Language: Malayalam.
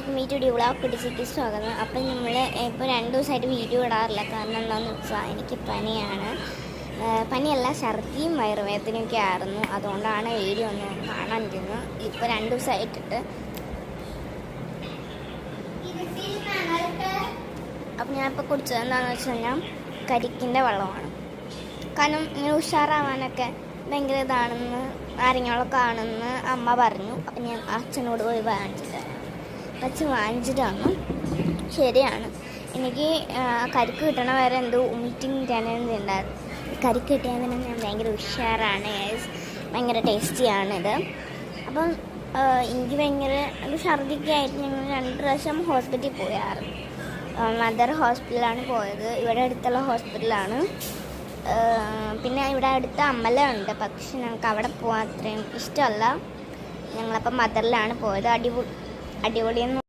വീഡിയോ വ്ളോഗ് പിടിച്ചിട്ട് സ്വാഗതം. അപ്പം നമ്മൾ ഇപ്പോൾ 2 ദിവസമായിട്ട് വീഡിയോ ഇടാറില്ല. കാരണം എന്താണെന്ന് വെച്ചാൽ എനിക്ക് പനിയാണ്. പനിയല്ല, ഛർദിയും വയറുവേദനയൊക്കെ ആയിരുന്നു. അതുകൊണ്ടാണ് വീഡിയോ ഒന്നും കാണാനിരുന്നു. ഇപ്പോൾ 2 ദിവസമായിട്ടിട്ട് അപ്പം ഞാനിപ്പോൾ കുടിച്ചത് എന്താണെന്ന് വെച്ച് കഴിഞ്ഞാൽ കരിക്കിൻ്റെ വെള്ളമാണ്. കാരണം ഇങ്ങനെ ഉഷാറാവാനൊക്കെ ഭയങ്കര ഇതാണെന്ന് നാരങ്ങളൊക്കെ ആണെന്ന് അമ്മ പറഞ്ഞു. അപ്പം ഞാൻ അച്ഛനോട് പോയി വാങ്ങിച്ചിട്ട് അച്ഛൻ വാങ്ങിച്ചിട്ട് വന്നു. ശരിയാണ്, എനിക്ക് കരിക്ക് കിട്ടണ വരെ എന്തോ മീറ്റിംഗ് ഉണ്ടായിരുന്നു. കരിക്ക് കിട്ടിയാൽ തന്നെ ഞാൻ ഭയങ്കര ഉഷാറാണ്, ഭയങ്കര ടേസ്റ്റിയാണിത്. അപ്പം എനിക്ക് ഭയങ്കര ഒരു ഛർദിക്കായിട്ട് ഞങ്ങൾ 2 പ്രാവശ്യം ഹോസ്പിറ്റലിൽ പോയായിരുന്നു. മദർ ഹോസ്പിറ്റലാണ് പോയത്, ഇവിടെ അടുത്തുള്ള ഹോസ്പിറ്റലാണ്. പിന്നെ ഇവിടെ അടുത്ത അമ്പലമുണ്ട്, പക്ഷെ ഞങ്ങൾക്ക് അവിടെ പോകാൻ അത്രയും ഇഷ്ടമല്ല. ഞങ്ങളപ്പം മദറിലാണ് പോയത്. അടിപൊളിയെന്ന്